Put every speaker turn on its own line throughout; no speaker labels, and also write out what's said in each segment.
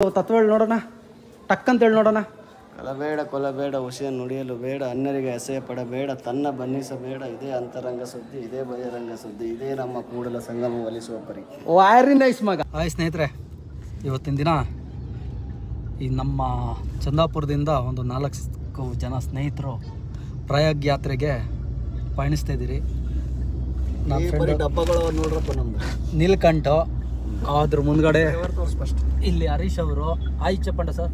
ತತ್ವ ಹೇಳಿ ನೋಡೋಣ, ಟಕ್ಕಂತೇಳಿ ನೋಡೋಣ.
ಕಲಬೇಡ ಕೊಲಬೇಡ ಹುಸಿಯ ನುಡಿಯಲು ಬೇಡ, ಅನ್ಯರಿಗೆ ಅಸಹ್ಯ ಪಡಬೇಡ, ತನ್ನ ಬನ್ನಿಸಬೇಡ. ಇದೇ ಅಂತರಂಗ ಸುದ್ದಿ, ಇದೇ ಬಹಿರಂಗ ಸುದ್ದಿ, ಇದೇ ನಮ್ಮ ಕೂಡಲ ಸಂಗಮ ಒಲಿಸುವ ಪರಿ.
ವೆರಿ ನೈಸ್ ಮಗ. ಹಾಯ್ ಸ್ನೇಹಿತರೆ, ಇವತ್ತಿನ ದಿನ ಈ ನಮ್ಮ ಚಂದಾಪುರದಿಂದ ಒಂದು 4 ಜನ ಸ್ನೇಹಿತರು ಪ್ರಯಾಗ್ ಯಾತ್ರೆಗೆ ಪಯಣಿಸ್ತಾ ಇದ್ದೀರಿ. ನಮ್ಮ ಫ್ರೆಂಡ್
ಡಬ್ಬಗಳು ನೋಡ್ರಪ್ಪ ನಮ್ದು
ನೀಲ್ಕಂಠ, ಅದ್ರ ಮುಂದ್ಗಡೆ ಇಲ್ಲಿ ಹರೀಶ್ ಅವರು. Hi Chappanda sir.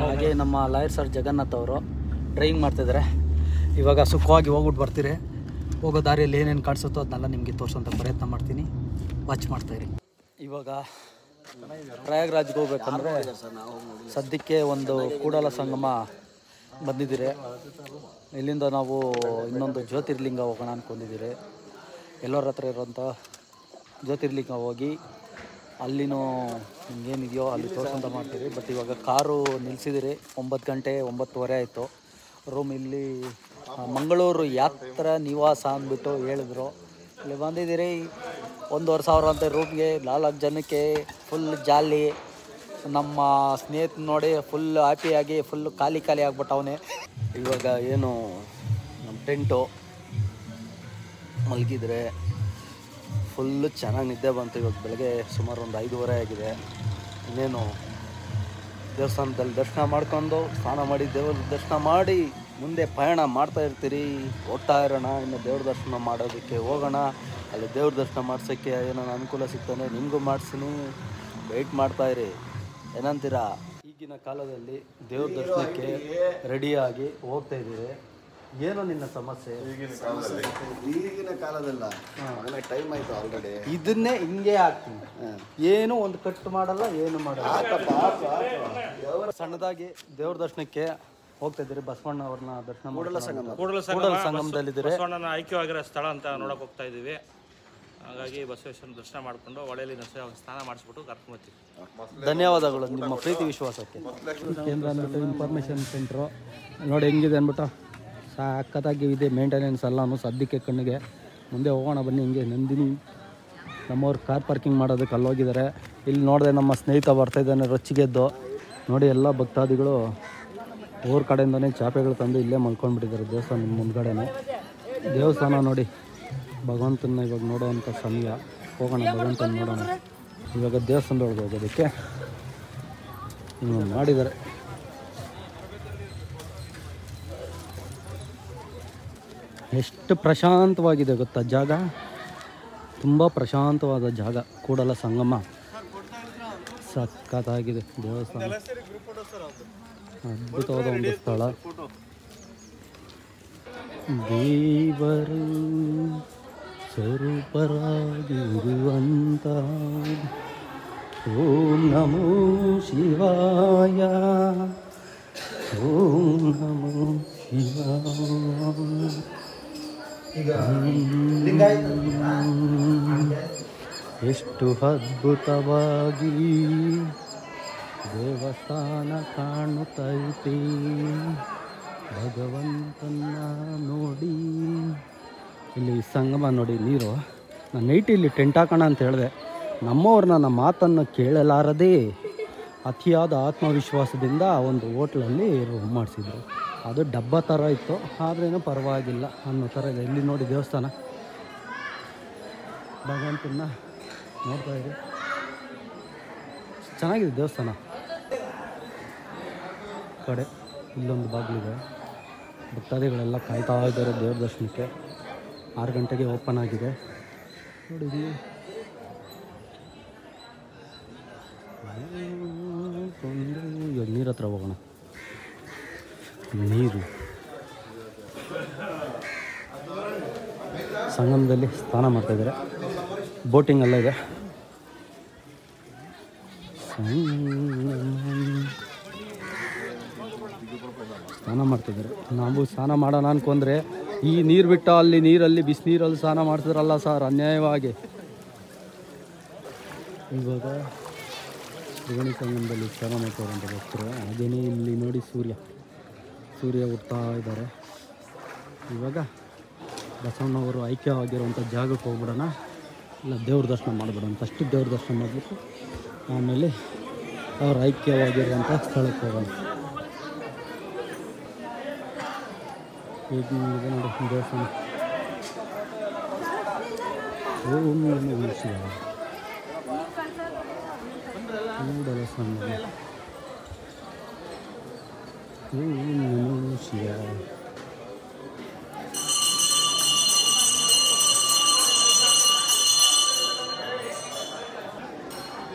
ಹಾಗೆ ನಮ್ಮ ಲಾಯರ್ ಸರ್ ಜಗನ್ನಾಥ್ ಅವರು ಡ್ರೈವಿಂಗ್ ಮಾಡ್ತಿದ್ದಾರೆ. ಇವಾಗ ಸುಖವಾಗಿ ಹೋಗ್ಬಿಟ್ಟು ಬರ್ತೀರಿ. ಹೋಗೋ ದಾರಿಯಲ್ಲಿ ಏನೇನು ಕಾಣಿಸುತ್ತೋ ಅದನ್ನೆಲ್ಲ ನಿಮಗೆ ತೋರಿಸೋಂಥ ಪ್ರಯತ್ನ ಮಾಡ್ತೀನಿ. ವಾಚ್ ಮಾಡ್ತಾಯಿರಿ. ಇವಾಗ ಪ್ರಯಾಗ್ರಾಜ್ಗೆ ಹೋಗ್ಬೇಕಂದ್ರೆ ಸದ್ಯಕ್ಕೆ ಒಂದು ಕೂಡಲ ಸಂಗಮ ಬಂದಿದ್ದೀರಿ. ಇಲ್ಲಿಂದ ನಾವು ಇನ್ನೊಂದು ಜ್ಯೋತಿರ್ಲಿಂಗ ಹೋಗೋಣ ಅಂದ್ಕೊಂಡಿದ್ದೀರಿ. ಎಲ್ಲರ ಹತ್ರ ಇರೋಂಥ ಜ್ಯೋತಿರ್ಲಿಂಗ ಹೋಗಿ ಅಲ್ಲಿನೂ ನಿಮ್ಗೇನಿದೆಯೋ ಅಲ್ಲಿ ತೋರಿಸಂತ ಮಾಡ್ತೀವಿ. ಬಟ್ ಇವಾಗ ಕಾರು ನಿಲ್ಲಿಸಿದಿರಿ. 9 ಗಂಟೆ 9:15 ಆಯಿತು. ರೂಮ್ ಇಲ್ಲಿ ಮಂಗಳೂರು ಯಾತ್ರಾ ನಿವಾಸ ಅಂದ್ಬಿಟ್ಟು ಹೇಳಿದ್ರು. ಇಲ್ಲಿ ಬಂದಿದ್ದೀರಿ. 1,500 ಅಂತ ರೂಮ್ಗೆ 4 ಜನಕ್ಕೆ ಫುಲ್ ಜಾಲಿ. ನಮ್ಮ ಸ್ನೇಹಿತ ನೋಡಿ ಫುಲ್ ಹ್ಯಾಪಿಯಾಗಿ ಫುಲ್ ಖಾಲಿ ಆಗ್ಬಿಟ್ಟವನೇ. ಇವಾಗ ಏನು ನಮ್ಮ ಟೆಂಟು ಮಲಗಿದ್ರೆ ಫುಲ್ಲು ಚೆನ್ನಾಗಿ ನಿದ್ದೆ ಬಂತು. ಇವಾಗ ಬೆಳಗ್ಗೆ ಸುಮಾರು ಒಂದು 5:15 ಆಗಿದೆ. ಇನ್ನೇನು ದೇವಸ್ಥಾನದಲ್ಲಿ ದರ್ಶನ ಮಾಡ್ಕೊಂಡು ಸ್ನಾನ ಮಾಡಿ ದೇವ್ರ ದರ್ಶನ ಮಾಡಿ ಮುಂದೆ ಪಯಣ ಮಾಡ್ತಾ ಇರ್ತೀರಿ. ಹೋಗ್ತಾ ಇರೋಣ. ಇನ್ನು ದೇವ್ರ ದರ್ಶನ ಮಾಡೋದಕ್ಕೆ ಹೋಗೋಣ. ಅಲ್ಲಿ ದೇವ್ರ ದರ್ಶನ ಮಾಡ್ಸೋಕ್ಕೆ ಏನೋ ಅನುಕೂಲ ಸಿಗ್ತಾನೆ ನಿಮಗೂ ಮಾಡಿಸ್ತೀನಿ. ವೆಯ್ಟ್ ಮಾಡ್ತಾಯಿರಿ. ಏನಂತೀರಾ? ಈಗಿನ ಕಾಲದಲ್ಲಿ ದೇವ್ರ ದರ್ಶನಕ್ಕೆ ರೆಡಿಯಾಗಿ ಹೋಗ್ತಾ ಇದ್ದೀರಿ. ಏನೋ ನಿನ್ನ ಸಮಸ್ಯೆ?
ಈಗಿನ ಕಾಲದಲ್ಲ, ಟೈಮ್ ಆಯ್ತು ಆಲ್ರೆಡಿ.
ಇದನ್ನೇ ಹಿಂಗೆ ಹಾಕ್ತೀನಿ. ಏನು ಒಂದು ಕಟ್ ಮಾಡಲ್ಲ, ಏನು ಮಾಡಲ್ಲ. ಸಣ್ಣದಾಗಿ ದೇವ್ರ ದರ್ಶನಕ್ಕೆ ಹೋಗ್ತಾ ಇದ್ದೀರಿ. ಬಸವಣ್ಣ ಅವ್ರನ್ನ ದರ್ಶನ ಕೂಡಲ ಸಂಗಮದಲ್ಲಿದ್ದೀರಿ.
ಬಸವಣ್ಣನ ಐಕ್ಯವಾಗಿರೋ ಸ್ಥಳ ಅಂತ ನೋಡಕ್ ಹೋಗ್ತಾ ಇದ್ದೀವಿ. ಹಾಗಾಗಿ ಬಸವೇಶ್ವರನ ದರ್ಶನ ಮಾಡಿಕೊಂಡು ಹೊಳೆಯಲ್ಲಿ ಸ್ನಾನ ಮಾಡಿಸ್ಬಿಟ್ಟು ಕರ್ಕೊಂಡು ಬರ್ತೀವಿ.
ಧನ್ಯವಾದಗಳು ನಿಮ್ಮ ಪ್ರೀತಿ ವಿಶ್ವಾಸಕ್ಕೆ. ಕೇಂದ್ರ ಅಂದ್ಬಿಟ್ಟು ಇನ್ಫಾರ್ಮೇಷನ್ ಸೆಂಟ್ರು ನೋಡಿ ಹೆಂಗಿದೆ ಅಂದ್ಬಿಟ್ಟು ಸಖತ್ತಾಗಿ ಇದೆ. ಮೇಂಟೆನೆನ್ಸ್ ಎಲ್ಲನೂ ಸದ್ಯಕ್ಕೆ ಕಣ್ಣಿಗೆ. ಮುಂದೆ ಹೋಗೋಣ ಬನ್ನಿ. ಹಿಂಗೆ ನಂದಿನಿ ನಮ್ಮವ್ರು ಕಾರ್ ಪಾರ್ಕಿಂಗ್ ಮಾಡೋದಕ್ಕೆ ಅಲ್ಲೋಗಿದ್ದಾರೆ. ಇಲ್ಲಿ ನೋಡಿದೆ ನಮ್ಮ ಸ್ನೇಹಿತ ಬರ್ತಾಯಿದ್ದಾನೆ ರೊಚ್ಚಿಗೆದ್ದು. ನೋಡಿ ಎಲ್ಲ ಭಕ್ತಾದಿಗಳು ಊರ ಕಡೆಯಿಂದನೇ ಚಾಪೆಗಳು ತಂದು ಇಲ್ಲೇ ಮಲ್ಕೊಂಡ್ಬಿಟ್ಟಿದ್ದಾರೆ ದೇವಸ್ಥಾನ ಮುಂದ್ಗಡೆನೇ. ದೇವಸ್ಥಾನ ನೋಡಿ ಭಗವಂತನ ಇವಾಗ ನೋಡೋವಂಥ ಸಮಯ. ಹೋಗೋಣ ಭಗವಂತನ ನೋಡೋಣ. ಇವಾಗ ದೇವಸ್ಥಾನದೊಳಗೆ ಹೋಗೋದಕ್ಕೆ ಮಾಡಿದ್ದಾರೆ. ಎಷ್ಟು ಪ್ರಶಾಂತವಾಗಿದೆ ಗೊತ್ತಾ ಜಾಗ. ತುಂಬ ಪ್ರಶಾಂತವಾದ ಜಾಗ. ಕೂಡಲ ಸಂಗಮ ಸಖತ್ತಾಗಿದೆ ದೇವಸ್ಥಾನ. ಅದ್ಭುತವಾದ ಒಂದು ಸ್ಥಳ. ದೇವರು ಸ್ವರೂಪರಾಗಿರುವಂತ ಓಂ ನಮೋ ಶಿವಾಯ, ಓಂ ನಮೋ ಶಿವಾಯ. ಎಷ್ಟು ಅದ್ಭುತವಾಗಿ ದೇವಸ್ಥಾನ ಕಾಣುತ್ತೈತಿ. ಭಗವಂತನ ನೋಡಿ. ಇಲ್ಲಿ ಸಂಗಮ ನೋಡಿ ನೀರು. ನಾನು ನೈಟ್ ಇಲ್ಲಿ ಟೆಂಟ್ ಹಾಕೋಣ ಅಂತ ಹೇಳಿದೆ. ನಮ್ಮವ್ರನ್ನ ನಮ್ಮ ಮಾತನ್ನು ಕೇಳಲಾರದೆ ಅತಿಯಾದ ಆತ್ಮವಿಶ್ವಾಸದಿಂದ ಒಂದು ಹೋಟ್ಲಲ್ಲಿ ರೂಮ್ ಮಾಡಿಸಿದ್ರು. ಅದು ಡಬ್ಬ ಥರ ಇತ್ತು, ಆದ್ರೇನೂ ಪರವಾಗಿಲ್ಲ ಅನ್ನೋ ಥರ ಇದೆ. ಇಲ್ಲಿ ನೋಡಿ ದೇವಸ್ಥಾನ. ಭಗವಂತನ ನೋಡ್ತಾ ಇದೆ. ಚೆನ್ನಾಗಿದೆ ದೇವಸ್ಥಾನ. ಕಡೆ ಇಲ್ಲೊಂದು ಬಾಗಿಲಿದೆ. ಭಕ್ತಾದಿಗಳೆಲ್ಲ ಕಾಯ್ತಾ ಇದ್ದಾರೆ ದೇವ್ರ ದರ್ಶನಕ್ಕೆ. 6 ಗಂಟೆಗೆ ಓಪನ್ ಆಗಿದೆ ನೋಡಿ. ಇವಾಗ ನೀರು ಹತ್ರ ಹೋಗೋಣ. ನೀರು ಸಂಗಮದಲ್ಲಿ ಸ್ನಾನ ಮಾಡ್ತಾಯಿದ್ದಾರೆ. ಬೋಟಿಂಗ್ ಎಲ್ಲ ಇದೆ. ಸ್ನಾನ ಮಾಡ್ತಿದ್ದಾರೆ. ನಾವು ಸ್ನಾನ ಮಾಡೋಣ ಅನ್ಕೊಂಡ್ರೆ ಈ ನೀರು ಬಿಟ್ಟು ಅಲ್ಲಿ ನೀರಲ್ಲಿ ಬಿಸಿನೀರಲ್ಲಿ ಸ್ನಾನ ಮಾಡ್ತಿದ್ರಲ್ಲ ಸರ್, ಅನ್ಯಾಯವಾಗಿ. ಇವಾಗ ತ್ರಿವೇಣಿ ಸಂಗಮದಲ್ಲಿ ಸ್ನಾನ ಮಾಡ್ತಾರಂತ ಭಕ್ತರು. ಹಾಗೆಯೇ ಇಲ್ಲಿ ನೋಡಿ ಸೂರ್ಯ ಹುಡ್ತಾ ಇದ್ದಾರೆ. ಇವಾಗ ಬಸವಣ್ಣವರು ಐಕ್ಯವಾಗಿರುವಂಥ ಜಾಗಕ್ಕೆ ಹೋಗ್ಬಿಡೋಣ. ಇಲ್ಲ ದೇವ್ರ ದರ್ಶನ ಮಾಡಿಬಿಡೋಣ. ಫಸ್ಟ್ ದೇವ್ರ ದರ್ಶನ ಮಾಡಿಬಿಟ್ಟು ಆಮೇಲೆ ಅವ್ರ ಐಕ್ಯವಾಗಿರುವಂಥ ಸ್ಥಳಕ್ಕೆ ಹೋಗೋಣ. ಈಗ ಇದೆ ನೋಡಿ ದೇವಸ್ಥಾನ. ಓಂ ನಮಃ ಶಿವಾಯ. ಕೂಡಲ ಸಂಗಮ. ಓಂ ನಮಃ ಶಿವಾಯ.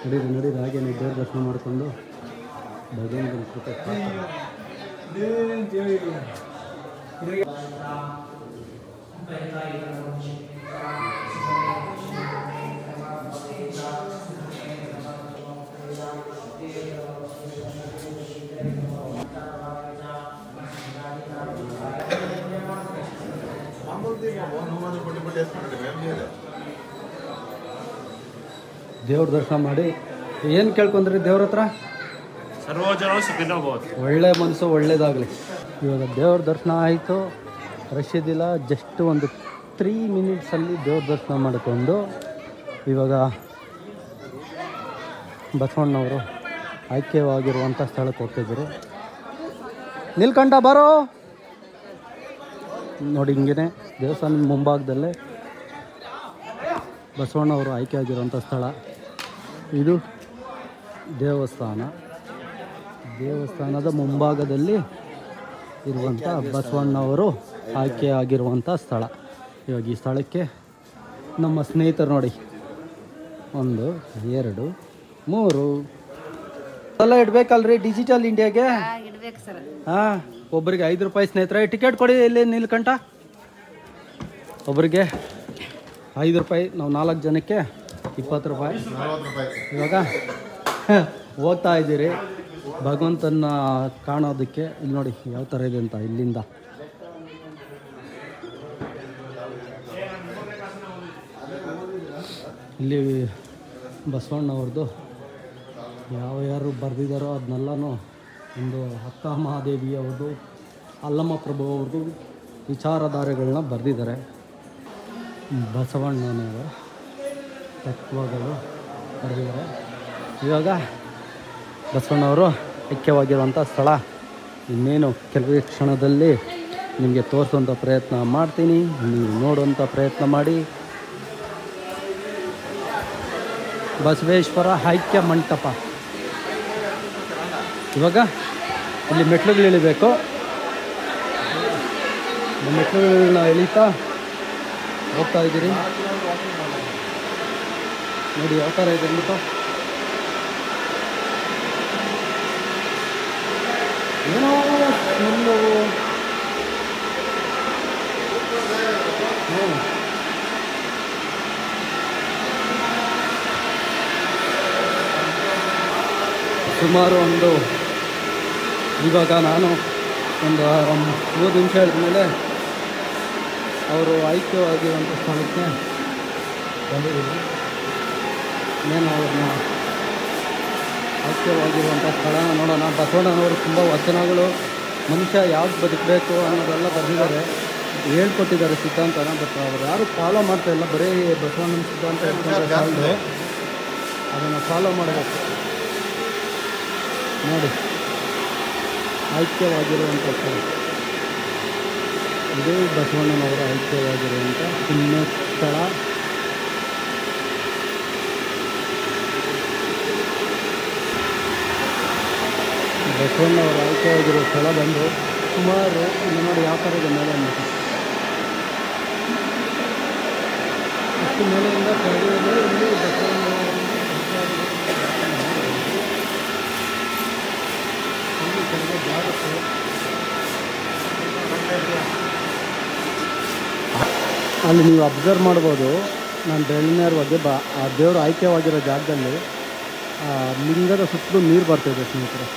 ನಡೀರಿ ಹಾಗೆ ನೀವು ದೇವ್ರ ದರ್ಶನ ಮಾಡಿಕೊಂಡು ಭಗವಂತನ ಕೃಪೆ ದೇವ್ರ ದರ್ಶನ ಮಾಡಿ ಏನು ಕೇಳ್ಕೊಂಡ್ರಿ ದೇವ್ರ ಹತ್ರ?
ಸರ್ವಜನರು ಸುಖಿನೋ ಭವಂತು.
ಒಳ್ಳೆ ಮನಸ್ಸು ಒಳ್ಳೇದಾಗಲಿ. ಇವಾಗ ದೇವ್ರ ದರ್ಶನ ಆಯಿತು, ರಶ್ ಇದ್ದಿಲ್ಲ. ಜಸ್ಟ್ ಒಂದು 3 ಮಿನಿಟ್ಸಲ್ಲಿ ದೇವ್ರ ದರ್ಶನ ಮಾಡಿಕೊಂಡು ಇವಾಗ ಬಸವಣ್ಣವರು ಐಕ್ಯವಾಗಿರುವಂಥ ಸ್ಥಳಕ್ಕೆ ಹೋಗ್ತಿದ್ರು. ನಿಲ್ಕಂಠ ಬರೋ ನೋಡಿ, ಹಿಂಗೇ ದೇವಸ್ಥಾನದ ಮುಂಭಾಗದಲ್ಲೇ ಬಸವಣ್ಣವರು ಆಯ್ಕೆ ಆಗಿರುವಂಥ ಸ್ಥಳ ಇದು. ದೇವಸ್ಥಾನದ ಮುಂಭಾಗದಲ್ಲಿ ಇರುವಂಥ ಬಸವಣ್ಣವರು ಆಯ್ಕೆ ಆಗಿರುವಂಥ ಸ್ಥಳ. ಇವಾಗ ಈ ಸ್ಥಳಕ್ಕೆ ನಮ್ಮ ಸ್ನೇಹಿತರು ನೋಡಿ 1 2 3 ಎಲ್ಲ ಇಡಬೇಕಲ್ರಿ ಡಿಜಿಟಲ್ ಇಂಡಿಯಾಗೆ. ಹಾಂ, ಒಬ್ಬರಿಗೆ 5 ರೂಪಾಯಿ ಸ್ನೇಹಿತರೆ. ಟಿಕೆಟ್ ಕೊಡಿ. ಇಲ್ಲಿ ನಿಲ್ಕಂಠ ಒಬ್ಬರಿಗೆ 5 ರೂಪಾಯಿ. ನಾವು 4 ಜನಕ್ಕೆ 20 ರೂಪಾಯಿ. ಇವಾಗ ಹೋಗ್ತಾ ಇದ್ದೀರಿ ಭಗವಂತನ ಕಾಣೋದಕ್ಕೆ. ಇಲ್ಲಿ ನೋಡಿ ಯಾವ ಥರ ಇದೆ ಅಂತ. ಇಲ್ಲಿಂದ ಇಲ್ಲಿ ಬಸವಣ್ಣವ್ರದ್ದು ಯಾರು ಬರೆದಿದ್ದಾರೋ ಅದನ್ನೆಲ್ಲನೂ ಒಂದು ಅಕ್ಕ ಮಹಾದೇವಿಯವ್ರದ್ದು, ಅಲ್ಲಮ್ಮ ಪ್ರಭು ಅವ್ರದ್ದು ವಿಚಾರಧಾರೆಗಳನ್ನ ಬರೆದಿದ್ದಾರೆ. ಬಸವಣ್ಣನವರ ತತ್ವಗಳು ಬರೆದಿದ್ದಾರೆ. ಇವಾಗ ಬಸವಣ್ಣವರು ಐಕ್ಯವಾಗಿರುವಂಥ ಸ್ಥಳ ಇನ್ನೇನು ಕೆಲವೇ ಕ್ಷಣದಲ್ಲಿ ನಿಮಗೆ ತೋರಿಸುವಂಥ ಪ್ರಯತ್ನ ಮಾಡ್ತೀನಿ. ನೀವು ನೋಡುವಂಥ ಪ್ರಯತ್ನ ಮಾಡಿ. ಬಸವೇಶ್ವರ ಐಕ್ಯ ಮಂಟಪ. ಇವಾಗ ಇಲ್ಲಿ ಮೆಟ್ಲುಗಳು ಇಳಿಬೇಕು. ಮೆಟ್ಲುಗಳನ್ನ ಇಳಿತಾ ಹೋಗ್ತಾ ಇದ್ದೀರಿ. ನೋಡಿ ಯಾವ ಥರ ಇದೆ ಅಂದ್ಬಿಟ್ಟು. ಏನೋ ಸ್ಮೆಲ್ಲು. ಸುಮಾರು ಇವಾಗ ನಾನು ಒಂದು 30 ನಿಮಿಷ ಹೇಳಿದ್ಮೇಲೆ ಅವರು ಐಕ್ಯವಾಗಿರುವಂಥ ಸ್ಥಳಕ್ಕೆ ಬಂದಿದ್ದೀನಿ. ಇನ್ನೇನು ಅವ್ರನ್ನ ಐಕ್ಯವಾಗಿರುವಂಥ ಸ್ಥಳನ ನೋಡೋಣ. ಬಸವಣ್ಣನವರು ತುಂಬ ವಚನಗಳು, ಮನುಷ್ಯ ಯಾವ್ದು ಬದುಕಬೇಕು ಅನ್ನೋದೆಲ್ಲ ಬರೆದಿದ್ದಾರೆ, ಹೇಳ್ಕೊಟ್ಟಿದ್ದಾರೆ ಸಿದ್ಧಾಂತನ. ಬಟ್ ಅವರು ಯಾರು ಫಾಲೋ ಮಾಡ್ತಾಯಿಲ್ಲ. ಬರೀ ಬಸವಣ್ಣನ ಸಿದ್ಧಾಂತ ಹೇಳ್ಕೊಂಡ್ರೆ ಸಾಲದು, ಅದನ್ನು ಫಾಲೋ ಮಾಡಬೇಕು. ನೋಡಿ ಐಕ್ಯವಾಗಿರುವಂಥ ಸ್ಥಳ ಇದು. ಬಸವಣ್ಣನವರ ಐಕ್ಯವಾಗಿರುವಂಥ ಪುಣ್ಯ ಸ್ಥಳ. ಬಸವಣ್ಣವರ ಐಕ್ಯವಾಗಿರೋ ಸ್ಥಳ ಬಂದು ಸುಮಾರು ಇಲ್ಲಿ ನೋಡಿ ಯಾವ ಥರ ಇದೆ ಮೇಲೆ ಅನ್ನೋದು. ಅಷ್ಟು ಮೇಲೆಯಿಂದ ಕೆಳಗೆ ಇಲ್ಲಿ ಬಸವಣ್ಣ ಅಲ್ಲಿ ನೀವು ಅಬ್ಸರ್ವ್ ಮಾಡ್ಬೋದು. ನಾನು ಬೆಳ್ಳಿನೇರ ಬಗ್ಗೆ ಆ ದೇವರು ಆಯ್ಕೆವಾಗಿರೋ ಜಾಗದಲ್ಲಿ ಲಿಂಗದ ಸುತ್ತಲೂ ನೀರು ಬರ್ತಾಯಿದೆ ಸ್ನೇಹಿತರೆ.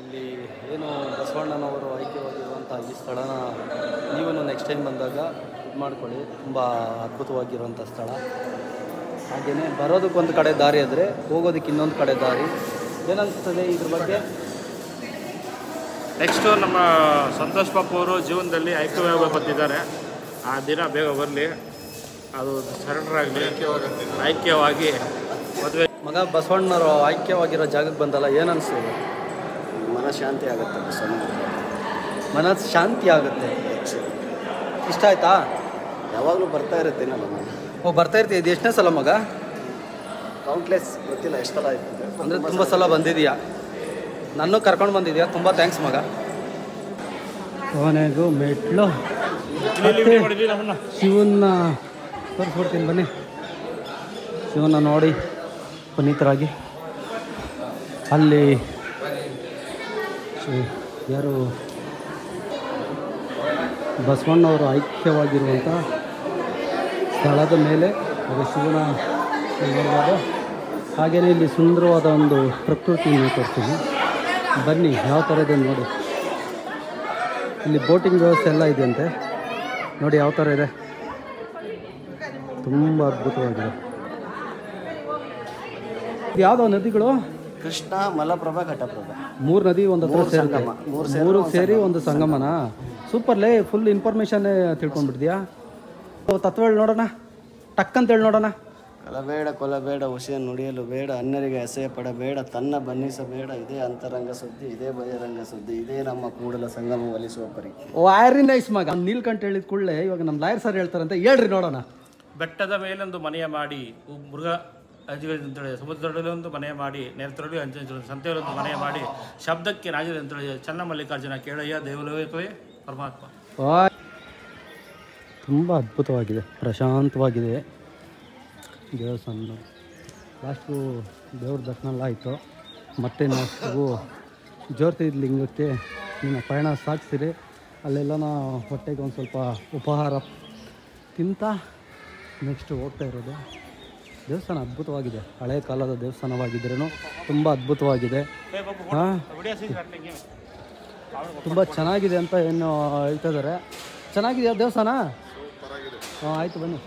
ಇಲ್ಲಿ ಏನು ಬಸವಣ್ಣನವರು ಆಯ್ಕೆವಾಗಿರುವಂಥ ಈ ಸ್ಥಳನ ನೀವು ನೆಕ್ಸ್ಟ್ ಟೈಮ್ ಬಂದಾಗ ಇದು ಮಾಡ್ಕೊಳ್ಳಿ. ತುಂಬ ಅದ್ಭುತವಾಗಿರುವಂಥ ಸ್ಥಳ. ಹಾಗೆಯೇ ಬರೋದಕ್ಕೊಂದು ಕಡೆ ದಾರಿ ಆದರೆ ಹೋಗೋದಕ್ಕೆ ಇನ್ನೊಂದು ಕಡೆ ದಾರಿ. ಏನಿಸ್ತದೆ ಇದ್ರ ಬಗ್ಗೆ?
ನೆಕ್ಸ್ಟು ನಮ್ಮ ಸಂತೋಷ್ ಪಾಪು ಅವರು ಜೀವನದಲ್ಲಿ ಐಕ್ಯವಾಗಿ ಬಂದಿದ್ದಾರೆ. ಆ ದಿನ ಬೇಗ ಬರಲಿ. ಅದು ಸರೆಂಡರ್ ಆಗಲಿ ಐಕ್ಯವಾಗಿ ಮದುವೆ.
ಮಗ ಬಸವಣ್ಣವರು ಐಕ್ಯವಾಗಿರೋ ಜಾಗಕ್ಕೆ ಬಂದಲ್ಲ, ಏನು ಅನಿಸ್ತದೆ?
ಮನಃಶಾಂತಿ ಆಗುತ್ತೆ ಬಸವಣ್ಣ.
ಮನಸ್ಸು ಶಾಂತಿ ಆಗುತ್ತೆ. ಇಷ್ಟ ಆಯ್ತಾ?
ಯಾವಾಗಲೂ ಬರ್ತಾ ಇರುತ್ತೇನಲ್ಲ ನಾನು.
ಬರ್ತಾ ಇರ್ತೀವಿ. ಇದು ಎಷ್ಟನೇ ಸಲ ಮಗ?
ಕೌಂಟ್ಲೆಸ್, ಗೊತ್ತಿಲ್ಲ ಎಷ್ಟು ಸಲ ಆಯ್ತು
ಅಂದರೆ ತುಂಬ ಸಲ ಬಂದಿದೆಯಾ? ನನ್ನೂ ಕರ್ಕೊಂಡು ಬಂದಿದ್ಯಾ, ತುಂಬ ಥ್ಯಾಂಕ್ಸ್ ಮಗ. ಕೊನೆಗೂ ಮೆಟ್ಲು ಶಿವನ್ನ ತೋರಿಸ್ಬಿಡ್ತೀನಿ ಬನ್ನಿ. ಶಿವನ್ನ ನೋಡಿ ಪುನೀತರಾಗಿ ಅಲ್ಲಿ ಯಾರು ಬಸವಣ್ಣವರು ಐಕ್ಯವಾಗಿರುವಂಥ ಸ್ಥಳದ ಮೇಲೆ ಅದು ಶಿವನ ನೋಡ್ಬೋದು. ಹಾಗೆಯೇ ಇಲ್ಲಿ ಸುಂದರವಾದ ಒಂದು ಪ್ರಕೃತಿಯನ್ನು ತೋರಿಸ್ತೀನಿ ಬನ್ನಿ, ಯಾವ ಥರ ಇದೆ ನೋಡಿ. ಇಲ್ಲಿ ಬೋಟಿಂಗ್ ವ್ಯವಸ್ಥೆ ಎಲ್ಲ ಇದೆಯಂತೆ, ನೋಡಿ ಯಾವ ಥರ ಇದೆ, ತುಂಬ ಅದ್ಭುತವಾಗಿದೆ. ಯಾವುದೋ ನದಿಗಳು?
ಕೃಷ್ಣ, ಮಲಪ್ರಭಾ, ಘಟಪ್ರಭಾ,
3 ನದಿ ಒಂದು ಹತ್ರ ಸೇರುತ್ತೆ. 3 ಸೇರಿ ಒಂದು ಸಂಗಮನ. ಸೂಪರ್ಲೇ, ಫುಲ್ ಇನ್ಫಾರ್ಮೇಷನ್ನೇ ತಿಳ್ಕೊಂಡ್ಬಿಡ್ತೀಯಾ? ತತ್ವ ಹೇಳಿ ನೋಡೋಣ, ಟಕ್ಕಂತ ಹೇಳಿ ನೋಡೋಣ.
ಕಲಬೇಡ ಕೊಲಬೇಡ ಹುಸಿಯ ನುಡಿಯಲು ಬೇಡ, ಅನ್ಯರಿಗೆ ಅಸಹ್ಯ ಪಡಬೇಡ, ತನ್ನ ಬನ್ನಿಸಬೇಡ, ಇದೇ ಅಂತರಂಗ ಸುದ್ದಿ, ಇದೇ ಬಹಿರಂಗ ಸುದ್ದಿ, ಇದೇ ನಮ್ಮ ಕೂಡಲ ಸಂಗಮ ಒಲಿಸುವ ಪರಿ.
ವೆರಿ ನೈಸ್ ಮಗ. ನೀಲ್ಕಂಠ ಹೇಳಿದ ಕೂಡಲೇ ಇವಾಗ ನಮ್ಮ ಲಾಯರ್ ಸರ್ ಹೇಳ್ತಾರಂತೆ, ಹೇಳ್ರಿ ನೋಡೋಣ.
ಬೆಟ್ಟದ ಮೇಲೊಂದು ಮನೆಯ ಮಾಡಿ, ಮೃಗ ಅಂಜುಗಳಂತೇಳಿ, ಸಮುದ್ರದಲ್ಲಿ ಒಂದು ಮನೆ ಮಾಡಿ, ನೇತ್ರದಲ್ಲಿ ಅಂಜು ಸಂತೆಯಲ್ಲೊಂದು ಮನೆ ಮಾಡಿ, ಶಬ್ದಕ್ಕೆ ರಾಜರಂತೇಳಿ, ಚನ್ನಮಲ್ಲಿಕಾರ್ಜುನ ಕೇಳಯ್ಯ ದೇವಲೋಕವೇ ಪರಮಾತ್ಮ.
ತುಂಬ ಅದ್ಭುತವಾಗಿದೆ, ಪ್ರಶಾಂತವಾಗಿದೆ ದೇವಸ್ಥಾನ. ಲಾಸ್ಟು ದೇವ್ರ ದರ್ಶನ ಎಲ್ಲ ಆಯಿತು. ಮತ್ತೆ ನಾವು ಜ್ಯೋತಿ ಲಿಂಗಕ್ಕೆ ನಿನ್ನ ಪಯಣ ಸಾಗಿಸಿರಿ. ಅಲ್ಲೆಲ್ಲ ಹೊಟ್ಟೆಗೆ ಒಂದು ಸ್ವಲ್ಪ ಉಪಹಾರ ತಿಂತ ನೆಕ್ಸ್ಟ್ ಹೋಗ್ತಾ ಇರೋದು. ದೇವಸ್ಥಾನ ಅದ್ಭುತವಾಗಿದೆ, ಹಳೆ ಕಾಲದ ದೇವಸ್ಥಾನವಾಗಿದ್ರೂ ತುಂಬ ಅದ್ಭುತವಾಗಿದೆ. ಹಾಂ, ತುಂಬ ಚೆನ್ನಾಗಿದೆ ಅಂತ ಏನು ಹೇಳ್ತಾ ಇದ್ದಾರೆ. ಚೆನ್ನಾಗಿದೆಯಾ ದೇವಸ್ಥಾನ? ಹಾಂ, ಆಯಿತು ಬನ್ನಿ.